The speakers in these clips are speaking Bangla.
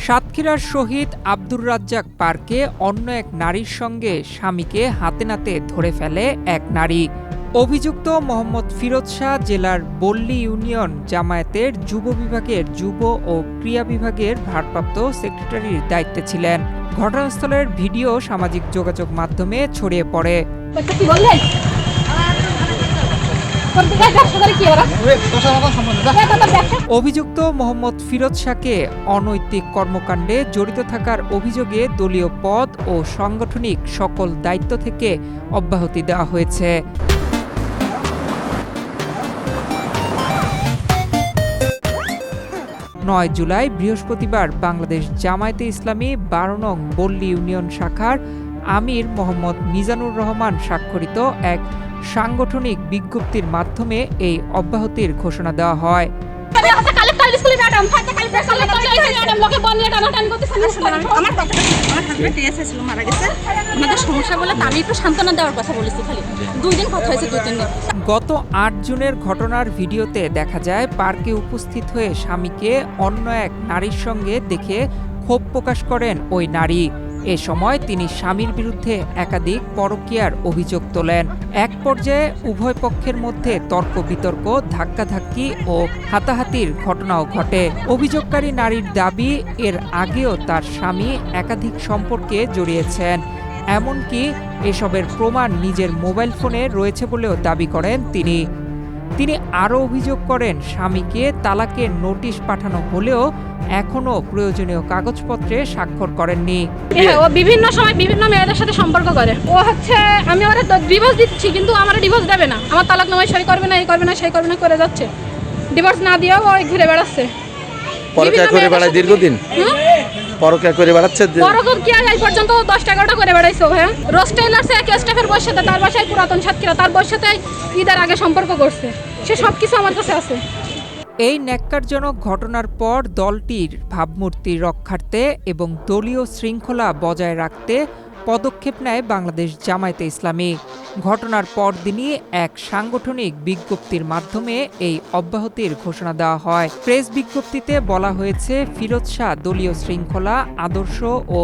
সাতক্ষীরার শহীদ আব্দুর রাজ্জাক পার্কে অন্য এক নারীর সঙ্গে স্বামীকে হাতে নাতে ধরে ফেলে এক নারী। অভিযুক্ত মোহাম্মদ ফিরোজ শাহ জেলার বল্লী ইউনিয়ন জামায়াতের যুব বিভাগের যুব ও ক্রীড়া বিভাগের ভারপ্রাপ্ত সেক্রেটারির দায়িত্বে ছিলেন। ঘটনাস্থলের ভিডিও সামাজিক যোগাযোগ মাধ্যমে ছড়িয়ে পড়ে। অভিযুক্ত মোহাম্মদ ফিরোজ শাহকে অনৈতিক কর্মকাণ্ডে জড়িত থাকার অভিযোগে দলীয় পদ ও সাংগঠনিক সকল দায়িত্ব থেকে অব্যাহতি দেওয়া হয়েছে। ৯ জুলাই বৃহস্পতিবার বাংলাদেশ জামায়াতে ইসলামী ১২ নং বল্লী ইউনিয়ন শাখার আমির মোহাম্মদ মিজানুর রহমান স্বাক্ষরিত এক সাংগঠনিক বিজ্ঞপ্তির মাধ্যমে এই অব্যাহতির ঘোষণা দেওয়া হয়। গত ৮ জুনের ঘটনার ভিডিওতে দেখা যায় পার্কে উপস্থিত হয়ে স্বামীকে অন্য এক নারীর সঙ্গে দেখে ক্ষোভ প্রকাশ করেন ওই নারী। এ সময় তিনি স্বামীর বিরুদ্ধে একাধিক পরকীয়ার অভিযোগ তোলেন। এক পর্যায়ে উভয় পক্ষের মধ্যে তর্ক বিতর্ক, ধাক্কাধাক্কি ও হাতাহাতির ঘটনাও ঘটে। অভিযোগকারী নারীর দাবি, এর আগেও তার স্বামী একাধিক সম্পর্কে জড়িয়েছেন, এমনকি এসবের প্রমাণ নিজের মোবাইল ফোনে রয়েছে বলেও দাবি করেন তিনি। তিনি আরও অভিযোগ করেন, স্বামীকে তালাকের নোটিশ পাঠানো হলেও এখনো প্রয়োজনীয় কাগজপত্রে স্বাক্ষর করেননি। ও বিভিন্ন সময় বিভিন্ন মেয়েদের সাথে সম্পর্ক করে। ও হচ্ছে আমি ওরা ডিভোর্স দিচ্ছি, কিন্তু আমার ডিভোর্স দেবে না, আমার তালাকনামায় সই করবে না, এই করবে না, সেই করবে না করে যাচ্ছে। ডিভোর্স না দিয়েও ও ঘুরে বেড়াচ্ছে। পরকিয়া করে বেড়ায় দীর্ঘদিন। পরকিয়া করে বেড়াচ্ছে। পরকিয়া এই পর্যন্ত 10-11টা করে বেড়াইছে ভাই। রোজ টেইলার্সে এক স্টাফের বউর সাথে, তার বাসায় পুরাতন সাতক্ষীরা, তার বউর সাথে ঈদের আগে সম্পর্ক করছে। সে সবকিছু আমার কাছে আছে। এই ন্যাক্কারজনক ঘটনার পর দলটির ভাবমূর্তি রক্ষার্থে এবং দলীয় শৃঙ্খলা বজায় রাখতে পদক্ষেপ নেয় বাংলাদেশ জামায়াতে ইসলামী। ঘটনার পরদিনই এক সাংগঠনিক বিজ্ঞপ্তির মাধ্যমে এই অব্যাহতির ঘোষণা দেওয়া হয়। প্রেস বিজ্ঞপ্তিতে বলা হয়েছে, ফিরোজ শাহ দলীয় শৃঙ্খলা, আদর্শ ও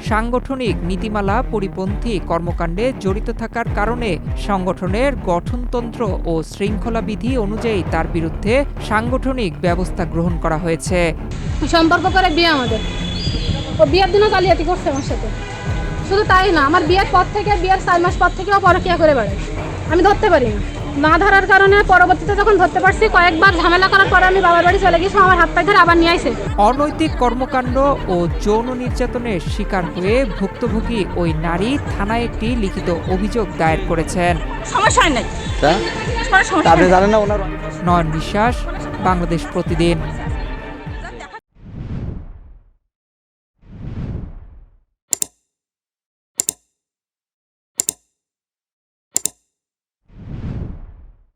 সাংগঠনিক নীতিমালা পরিপন্থী কর্মকাণ্ডে জড়িত থাকার কারণে সংগঠনের গঠনতন্ত্র ও শৃঙ্খলা বিধি অনুযায়ী তার বিরুদ্ধে সাংগঠনিক ব্যবস্থা গ্রহণ করা হয়েছে। সম্পর্ক করে বিয়ে আমাদের, ও বিয়ের দিনও জালিয়াতি করছে আমার সাথে। শুধু তাই না, আমার বিয়ের পর থেকে, বিয়ের 4 মাস পর থেকেও পরকিয়া করে বেড়ায়। আমি ধরতে পারি না ধরার কারণে পরবর্তীতে যখন ধরতে পারছি, কয়েকবার ঝামেলা করার পরে আমি বাবার বাড়ি চলে গেছি। আমার হাত পায়ে ধরে আবার নিয়ে আইছে। অনৈতিক কর্মকাণ্ড ও যৌন নির্যাতনের শিকার হয়ে ভুক্তভোগী ওই নারী থানায় একটি লিখিত অভিযোগ দায়ের করেছেন। সমস্যা নাই। নয়ন বিশ্বাস, বাংলাদেশ প্রতিদিন।